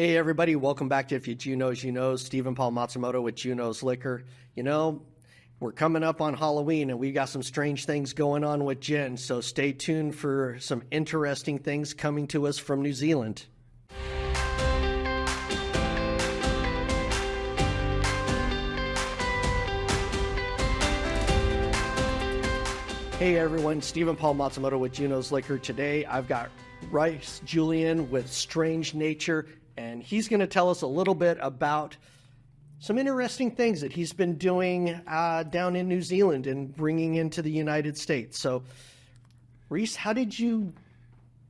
Hey everybody, welcome back to If You Junos, You Know. Stephen Paul Matsumoto with Junos Liquor. You know, we're coming up on Halloween and we got some strange things going on with gin, so stay tuned for some interesting things coming to us from New Zealand. Hey everyone, Stephen Paul Matsumoto with Junos Liquor. Today I've got Rhys Julian with Strange Nature, and he's going to tell us a little bit about some interesting things that he's been doing down in New Zealand and bringing into the United States. So, Rhys, how did you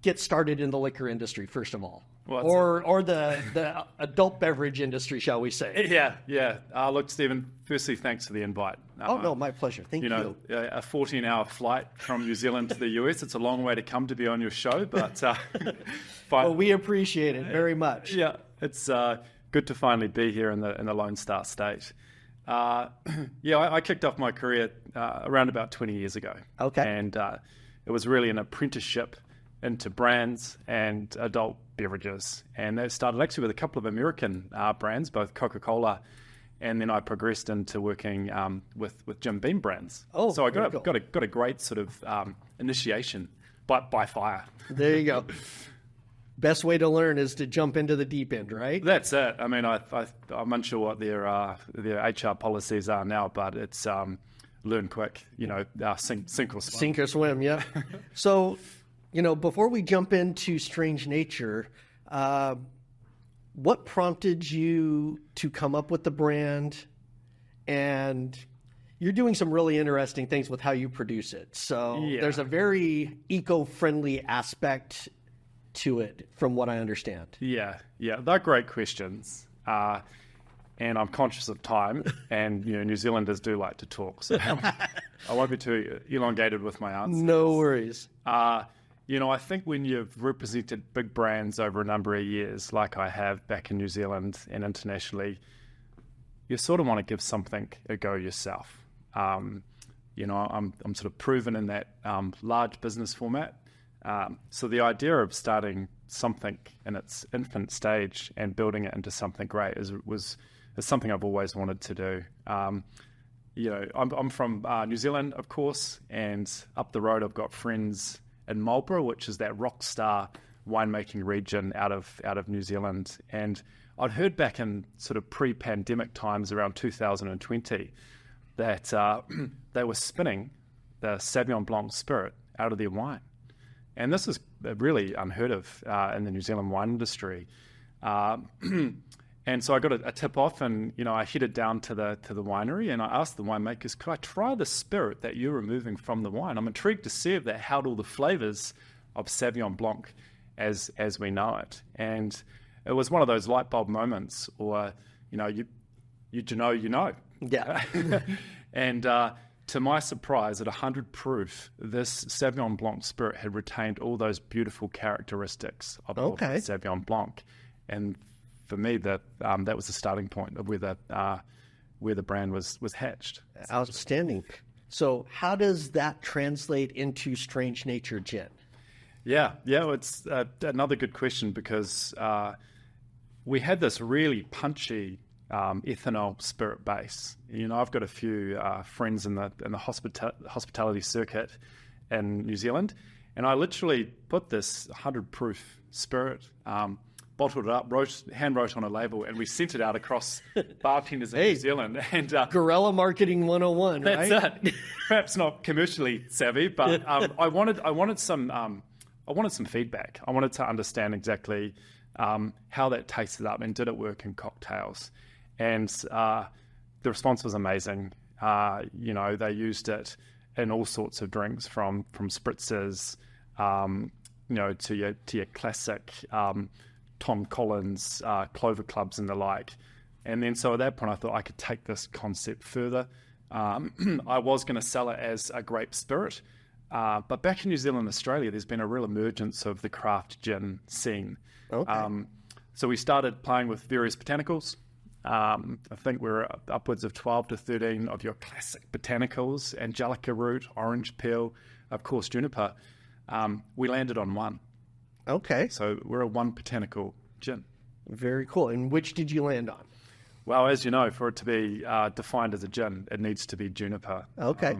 get started in the liquor industry, first of all? Or the adult beverage industry, shall we say? Yeah. Look, Stephen, firstly, thanks for the invite. No, my pleasure. Thank you. A 14-hour flight from New Zealand to the US, it's a long way to come to be on your show, but... Well, we appreciate it very much. Yeah, it's good to finally be here in the Lone Star State. I kicked off my career around about 20 years ago. Okay. And it was really an apprenticeship into brands and adult beverages. And that started actually with a couple of American brands, both Coca-Cola, and then I progressed into working with Jim Beam brands. Oh, so I got a great sort of initiation by fire. There you go. Best way to learn is to jump into the deep end, right? That's it. I mean, I'm unsure what their HR policies are now, but it's learn quick, sink or swim. Sink or swim, yeah. So, before we jump into Strange Nature, what prompted you to come up with the brand? And you're doing some really interesting things with how you produce it. So There's a very eco-friendly aspect to it, from what I understand. Yeah, they're great questions. And I'm conscious of time, and New Zealanders do like to talk, so I won't be too elongated with my answers. No worries. I think when you've represented big brands over a number of years, like I have back in New Zealand and internationally, you sort of want to give something a go yourself. I'm sort of proven in that large business format. So the idea of starting something in its infant stage and building it into something great is something I've always wanted to do. I'm from New Zealand, of course, and up the road I've got friends in Marlborough, which is that rock star winemaking region out of New Zealand. And I'd heard back in sort of pre-pandemic times around 2020 that they were spinning the Sauvignon Blanc spirit out of their wine. And this is really unheard of in the New Zealand wine industry. And so I got a tip off, and I headed down to the winery, and I asked the winemakers, could I try the spirit that you're removing from the wine? I'm intrigued to see if that held all the flavors of Sauvignon Blanc as we know it. And it was one of those light bulb moments, or you know. Yeah. And to my surprise, at 100 proof, this Sauvignon Blanc spirit had retained all those beautiful characteristics of Sauvignon Blanc. And for me, that was the starting point of where the brand was hatched. Outstanding. So how does that translate into Strange Nature gin? Yeah, it's another good question, because we had this really punchy ethanol spirit base. I've got a few friends in the hospitality circuit in New Zealand, and I literally put this 100 proof spirit, bottled it up, hand wrote on a label, and we sent it out across bartenders in New Zealand. And guerrilla marketing 101, right? That's it. Perhaps not commercially savvy, but I wanted some feedback. I wanted to understand exactly how that tasted up, and did it work in cocktails. And the response was amazing. They used it in all sorts of drinks, from spritzers, to your classic Tom Collins, Clover Clubs and the like. And then so at that point I thought I could take this concept further. I was going to sell it as a grape spirit, but back in New Zealand and Australia, there's been a real emergence of the craft gin scene. Okay. So we started playing with various botanicals. I think we're upwards of 12 to 13 of your classic botanicals: Angelica root, orange peel, of course juniper. We landed on one. Okay. So we're a one botanical gin. Very cool. And which did you land on? Well, as you know, for it to be defined as a gin, it needs to be juniper. Okay.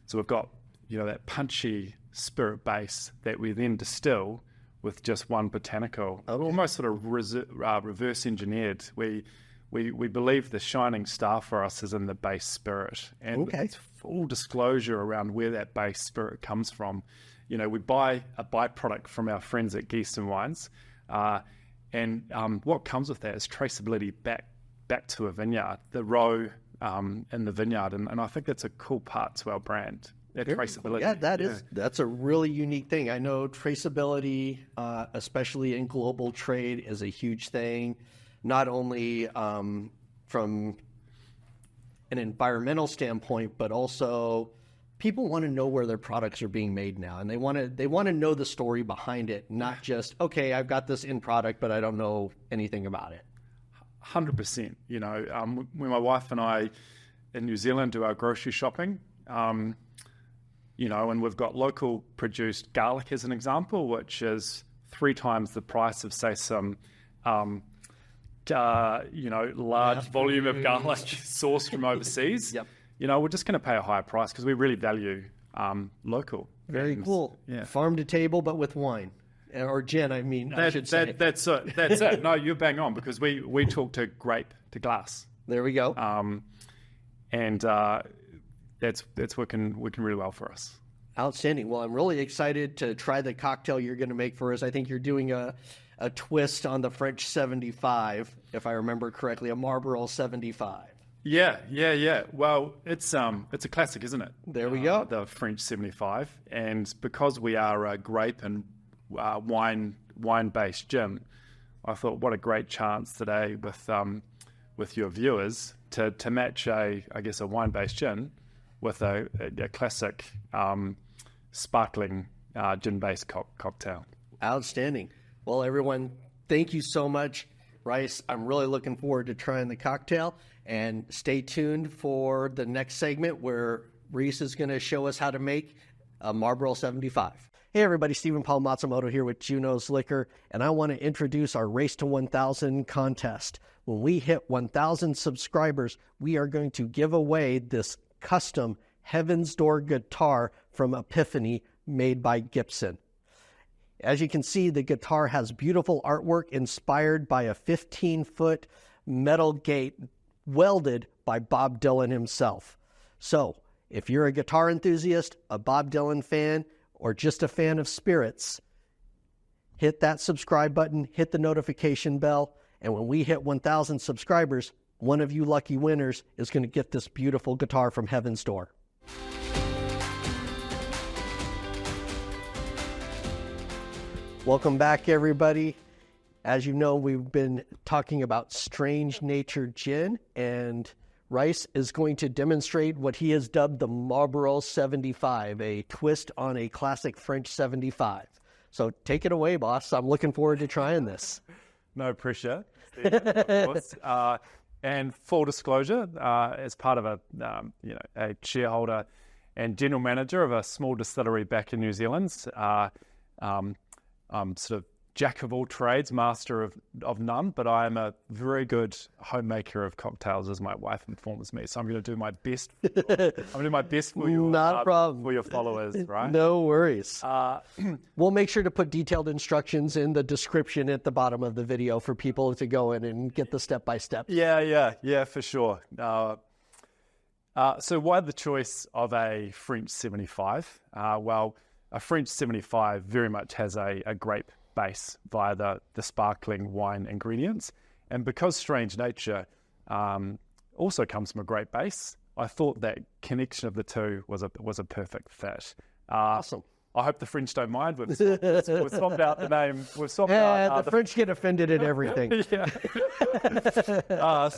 So we've got, that punchy spirit base that we then distill with just one botanical, almost sort of reverse engineered. We believe the shining star for us is in the base spirit, and it's full disclosure around where that base spirit comes from. We buy a byproduct from our friends at Geeston Wines, and what comes with that is traceability back to a vineyard, the row in the vineyard, and I think that's a cool part to our brand. That traceability. Yeah, that's a really unique thing. I know traceability, especially in global trade, is a huge thing. Not only from an environmental standpoint, but also people want to know where their products are being made now, and they want to know the story behind it, not just, okay, I've got this end product, but I don't know anything about it. 100%. When my wife and I in New Zealand do our grocery shopping, and we've got local produced garlic as an example, which is 3 times the price of, say, some large volume of garlic sourced from overseas. Yep. We're just going to pay a higher price because we really value local. Very cool. Yeah. Farm to table, but with wine. Or gin, I should say. That's it. No, you're bang on, because we talk to grape to glass. There we go. And that's working really well for us. Outstanding. Well, I'm really excited to try the cocktail you're going to make for us. I think you're doing a twist on the French 75, if I remember correctly, a Marlborough 75. Yeah. Well, it's a classic, isn't it? There we go. The French 75, and because we are a grape and wine-based gin, I thought what a great chance today with your viewers to match a wine-based gin with a classic sparkling gin-based cocktail. Outstanding. Well, everyone, thank you so much, Rhys. I'm really looking forward to trying the cocktail, and stay tuned for the next segment where Rhys is going to show us how to make a Marlborough 75. Hey everybody, Stephen Paul Matsumoto here with Junos Liquor, and I want to introduce our Race to 1000 contest. When we hit 1000 subscribers, we are going to give away this custom Heaven's Door guitar from Epiphany made by Gibson. As you can see, the guitar has beautiful artwork inspired by a 15-foot metal gate welded by Bob Dylan himself. So, if you're a guitar enthusiast, a Bob Dylan fan, or just a fan of spirits, hit that subscribe button, hit the notification bell, and when we hit 1,000 subscribers, one of you lucky winners is going to get this beautiful guitar from Heaven's Door. Welcome back, everybody. As you know, we've been talking about Strange Nature Gin, and Rhys is going to demonstrate what he has dubbed the Marlborough 75, a twist on a classic French 75. So take it away, boss. I'm looking forward to trying this. No pressure, Steve, of course. And full disclosure, as part of a shareholder and general manager of a small distillery back in New Zealand, I'm sort of jack of all trades, master of none, but I am a very good homemaker of cocktails, as my wife informs me. So I'm going to do my best. I'm going to do my best for you. Not a problem. For your followers, right? No worries. We'll make sure to put detailed instructions in the description at the bottom of the video for people to go in and get the step-by-step. Yeah, for sure. So why the choice of a French 75? Well, a French 75 very much has a grape base via the sparkling wine ingredients. And because Strange Nature also comes from a grape base, I thought that connection of the two was a perfect fit. Awesome. I hope the French don't mind. We've swapped out the name. We've swapped out the French get offended at everything.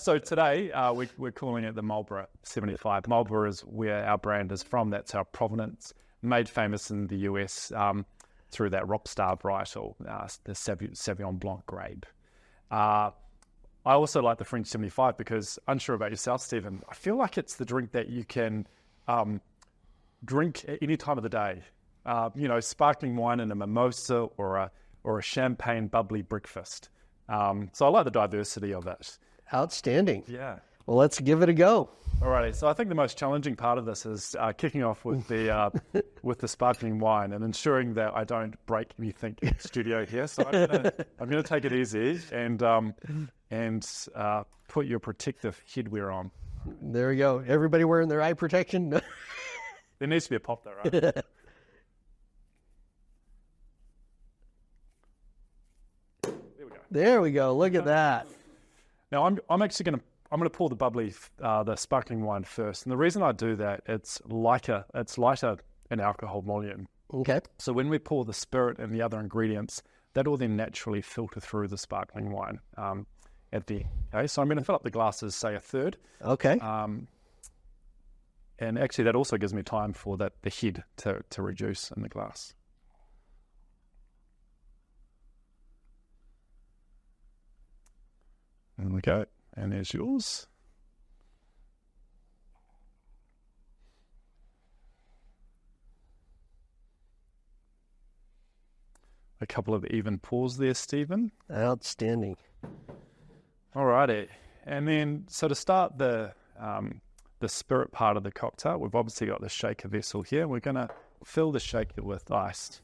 So today we're calling it the Marlborough 75. Marlborough is where our brand is from. That's our provenance, made famous in the US through that Rockstar varietal, the Sauvignon Blanc grape. I also like the French 75 because, unsure about yourself, Stephen, I feel like it's the drink that you can drink at any time of the day. Sparkling wine in a mimosa or a champagne bubbly breakfast. So I like the diversity of it. Outstanding. Yeah. Well, let's give it a go. Alrighty, so I think the most challenging part of this is kicking off with the with the sparkling wine and ensuring that I don't break anything in the studio here. So I'm gonna take it easy and put your protective headwear on. There we go. Everybody wearing their eye protection? There needs to be a pop though, right? There we go. There we go. Look at that. Now I'm actually gonna pour the bubbly, the sparkling wine first, and the reason I do that, it's lighter in alcohol volume. Okay. So when we pour the spirit and the other ingredients, that will then naturally filter through the sparkling wine at the end. Okay, so I'm going to fill up the glasses, say a third. Okay. And actually, that also gives me time for the head to reduce in the glass. There we go. And there's yours. A couple of even pours there, Stephen. Outstanding. Alrighty. And then, so to start the spirit part of the cocktail, we've obviously got the shaker vessel here. We're going to fill the shaker with ice.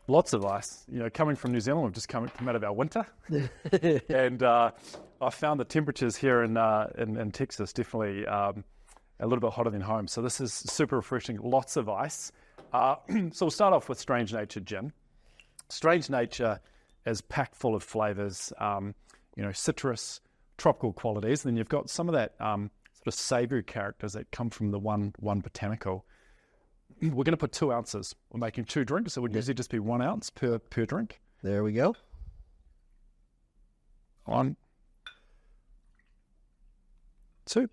Lots of ice. You know, coming from New Zealand, we've just come out of our winter, and I found the temperatures here in Texas definitely a little bit hotter than home. So this is super refreshing. Lots of ice. So we'll start off with Strange Nature Gin. Strange Nature is packed full of flavors. Citrus, tropical qualities. And then you've got some of that sort of savory characters that come from the one Botanical. We're going to put 2 ounces. We're making 2 drinks, so it would usually just be 1 ounce per drink. There we go. 1, 2.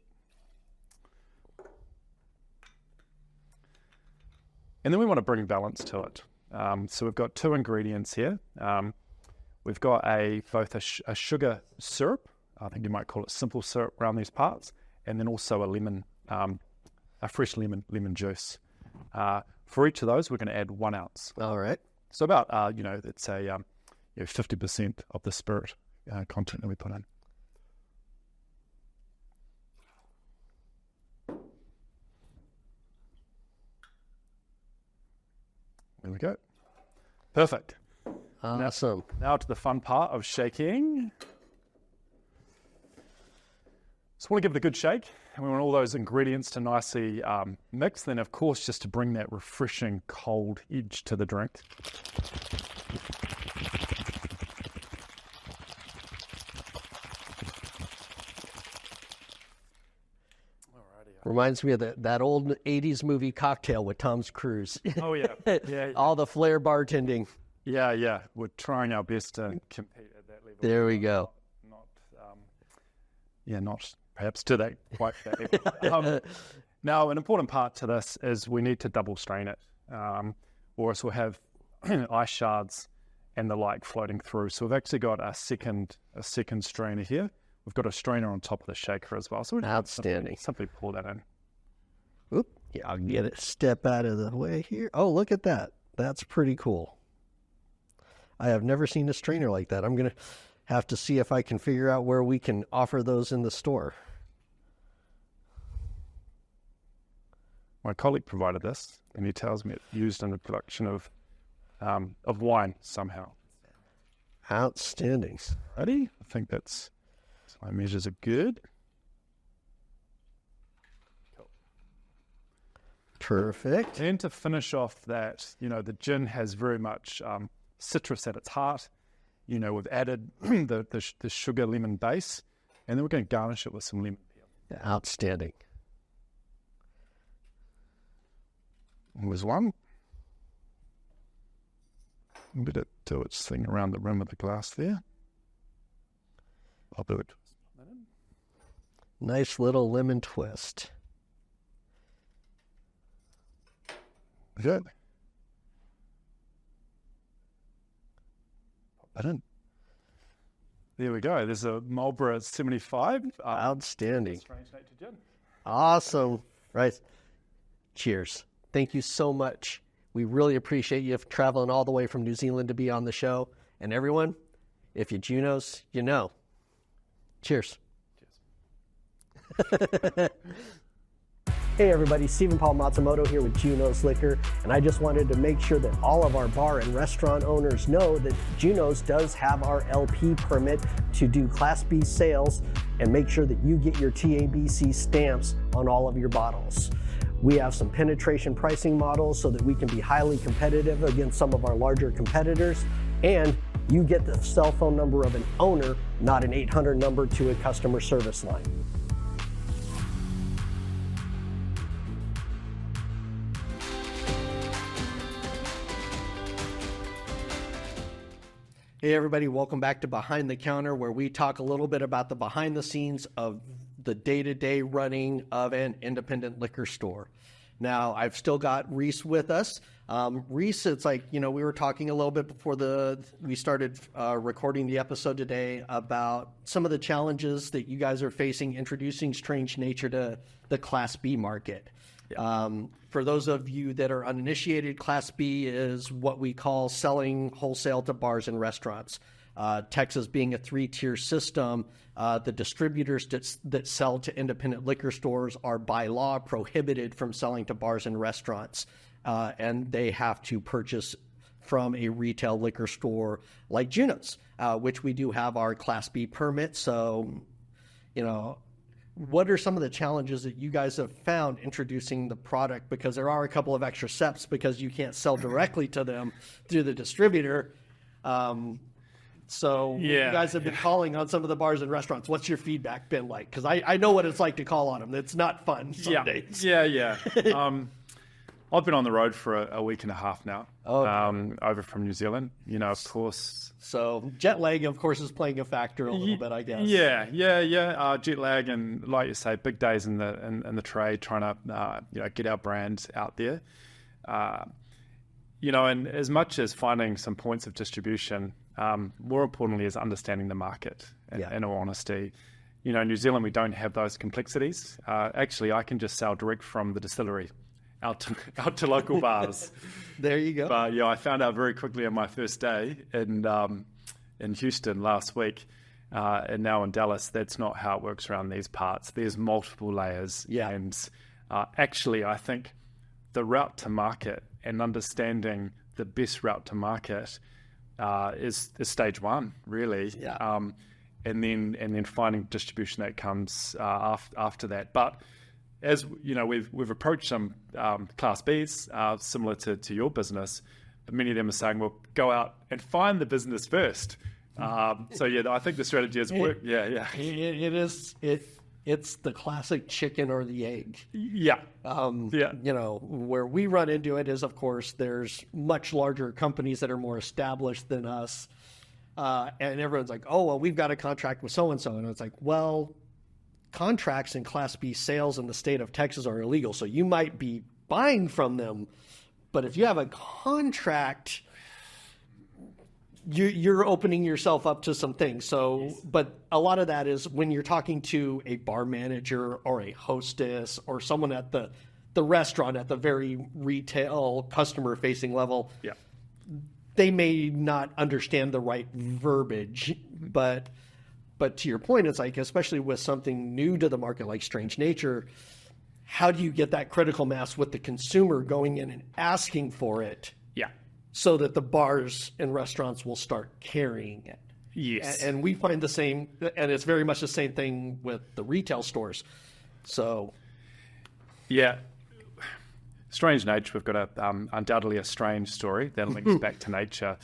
And then we want to bring balance to it. So we've got 2 ingredients here. We've got both a sugar syrup, I think you might call it simple syrup around these parts, and then also a fresh lemon juice. For each of those, we're going to add 1 ounce. All right. So about, let's say 50% of the spirit content that we put in. There we go. Perfect. Awesome. Now to the fun part of shaking. So we want to give it a good shake, and we want all those ingredients to nicely mix. Then, of course, just to bring that refreshing cold edge to the drink. Reminds me of that old 80s movie Cocktail with Tom Cruise. Oh, yeah. Yeah. All the flair bartending. Yeah. We're trying our best to compete at that level. There we go. Not perhaps to that quite that level. Now, an important part to this is we need to double strain it, or else we'll have ice shards and the like floating through. So we've actually got a second strainer here. We've got a strainer on top of the shaker as well. So outstanding. Simply pour that in. Oop. Yeah, I'll get it. Step out of the way here. Oh, look at that. That's pretty cool. I have never seen a strainer like that. I'm going to have to see if I can figure out where we can offer those in the store. My colleague provided this, and he tells me it's used in the production of wine somehow. Outstanding. Ready? I think that's... My measures are good. Cool. Perfect. And to finish off that, the gin has very much citrus at its heart. We've added the sugar lemon base, and then we're going to garnish it with some lemon peel. Outstanding. There's one. A bit of do its thing around the rim of the glass there. I'll do it. Nice little lemon twist. Good. Pop that in. There we go. There's a Marlborough 75. Outstanding. Strange Nature Gin. Awesome. Right. Cheers. Thank you so much. We really appreciate you traveling all the way from New Zealand to be on the show. And everyone, if you Junos, you know. Cheers. Cheers. Hey everybody, Stephen Paul Matsumoto here with Junos Liquor, and I just wanted to make sure that all of our bar and restaurant owners know that Junos does have our LP permit to do Class B sales and make sure that you get your TABC stamps on all of your bottles. We have some penetration pricing models so that we can be highly competitive against some of our larger competitors, and you get the cell phone number of an owner, not an 800 number to a customer service line. Hey everybody, welcome back to Behind the Counter, where we talk a little bit about the behind the scenes of the day-to-day running of an independent liquor store. Now, I've still got Rhys with us. Rhys, it's like, we were talking a little bit before we started recording the episode today about some of the challenges that you guys are facing introducing Strange Nature to the Class B market. Yeah. For those of you that are uninitiated, Class B is what we call selling wholesale to bars and restaurants. Texas being a 3-tier system, the distributors that sell to independent liquor stores are by law prohibited from selling to bars and restaurants, and they have to purchase from a retail liquor store like Junos, which we do have our Class B permit. So, what are some of the challenges that you guys have found introducing the product? Because there are a couple of extra steps because you can't sell directly to them through the distributor. So you guys have been calling on some of the bars and restaurants. What's your feedback been like? Because I know what it's like to call on them. It's not fun some days. Yeah. I've been on the road for a week and a half now, over from New Zealand, of course. So jet lag, of course, is playing a factor a little bit, I guess. Yeah. Jet lag and, like you say, big days in the trade, trying to get our brand out there. And as much as finding some points of distribution, more importantly is understanding the market. In all honesty, in New Zealand we don't have those complexities. Actually, I can just sell direct from the distillery out to local bars. There you go. But I found out very quickly on my first day in Houston last week, and now in Dallas, that's not how it works around these parts. There's multiple layers. Yeah. And actually, I think the route to market and understanding the best route to market is stage one, really. Yeah. And then finding distribution that comes after that. But as we've approached some Class Bs similar to your business, but many of them are saying, well, go out and find the business first. I think the strategy has worked. Yeah. It is. It's the classic chicken or the egg. Yeah. Where we run into it is, of course, there's much larger companies that are more established than us. And everyone's like, oh, well, we've got a contract with so-and-so. And it's like, well, contracts in Class B sales in the state of Texas are illegal. So you might be buying from them, but if you have a contract, you're opening yourself up to some things. So, yes. But a lot of that is when you're talking to a bar manager or a hostess or someone at the restaurant at the very retail customer facing level. Yeah. They may not understand the right verbiage, but to your point, it's like, especially with something new to the market like Strange Nature, how do you get that critical mass with the consumer going in and asking for it? Yeah. So that the bars and restaurants will start carrying it. Yes. And we find the same, and it's very much the same thing with the retail stores. So. Yeah. Strange Nature, we've got undoubtedly a strange story that links back to nature.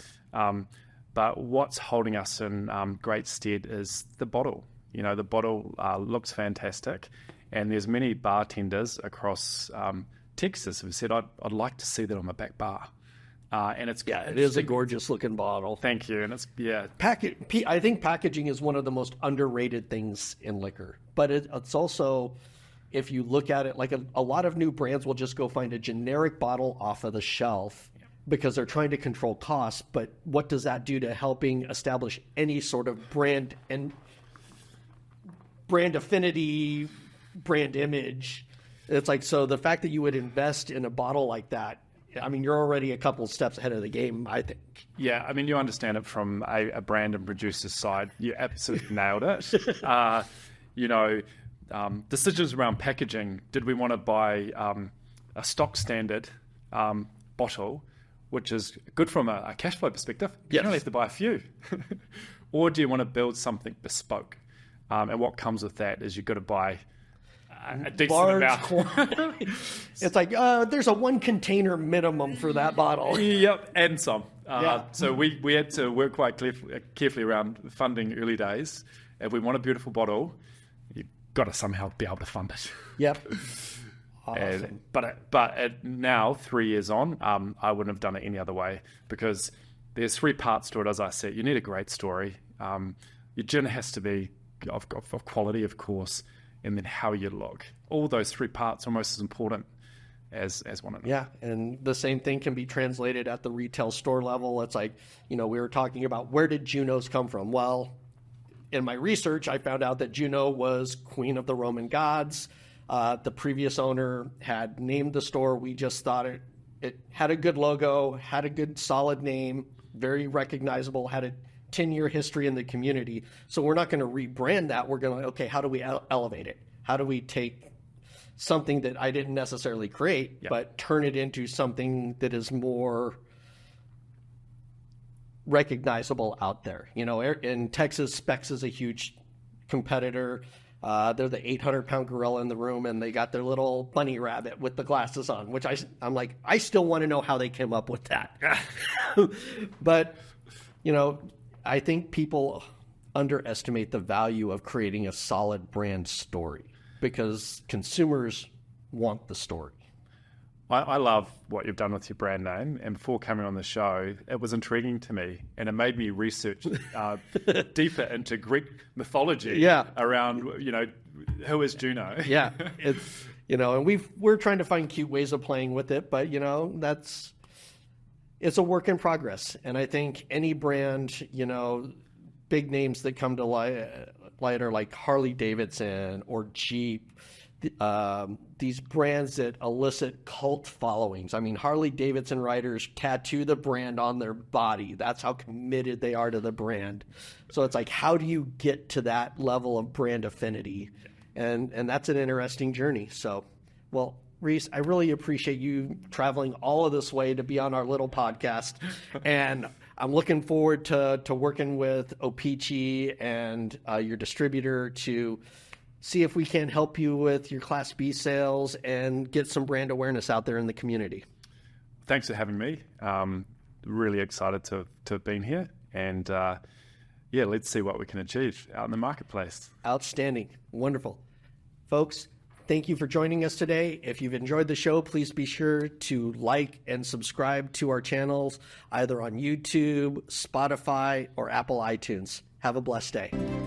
But what's holding us in great stead is the bottle. The bottle looks fantastic, and there's many bartenders across Texas who have said, I'd like to see that on my back bar. And it is a gorgeous looking bottle. Thank you. And it's, I think packaging is one of the most underrated things in liquor, but it's also, if you look at it, like a lot of new brands will just go find a generic bottle off of the shelf because they're trying to control costs. But what does that do to helping establish any sort of brand and brand affinity, brand image? It's like, so the fact that you would invest in a bottle like that, I mean, you're already a couple of steps ahead of the game, I think. Yeah, I mean, you understand it from a brand and producer's side. You absolutely nailed it. Decisions around packaging. Did we want to buy a stock standard bottle, which is good from a cash flow perspective? You only have to buy a few. Or do you want to build something bespoke? And what comes with that is you've got to buy a decent amount. It's like, there's a 1 container minimum for that bottle. Yep, and some. So we had to work quite carefully around funding early days. If we want a beautiful bottle, you've got to somehow be able to fund it. Yep. Awesome. But now, 3 years on, I wouldn't have done it any other way, because there's 3 parts to it, as I said. You need a great story. Your gin has to be of quality, of course, and then how you look. All those 3 parts are almost as important as one another. Yeah, and the same thing can be translated at the retail store level. It's like, we were talking about, where did Junos come from? Well, in my research, I found out that Juno was queen of the Roman gods. The previous owner had named the store. We just thought it had a good logo, had a good solid name, very recognizable, had a 10-year history in the community. So we're not going to rebrand that. We're going to, okay, how do we elevate it? How do we take something that I didn't necessarily create, but turn it into something that is more recognizable out there? In Texas, Specs is a huge competitor. They're the 800-pound gorilla in the room, and they got their little bunny rabbit with the glasses on, which I'm like, I still want to know how they came up with that. But, I think people underestimate the value of creating a solid brand story, because consumers want the story. I love what you've done with your brand name, and before coming on the show, it was intriguing to me, and it made me research deeper into Greek mythology around, who is Juno? Yeah, it's, and we're trying to find cute ways of playing with it, but, it's a work in progress. And I think any brand, big names that come to light are like Harley Davidson or Jeep, these brands that elicit cult followings. I mean, Harley Davidson riders tattoo the brand on their body. That's how committed they are to the brand. So it's like, how do you get to that level of brand affinity? And that's an interesting journey. So, well, Rhys, I really appreciate you traveling all of this way to be on our little podcast. And I'm looking forward to working with O-Pee-Chee and your distributor to see if we can help you with your Class B sales and get some brand awareness out there in the community. Thanks for having me. Really excited to have been here. And let's see what we can achieve out in the marketplace. Outstanding. Wonderful. Folks, thank you for joining us today. If you've enjoyed the show, please be sure to like and subscribe to our channels, either on YouTube, Spotify, or Apple iTunes. Have a blessed day.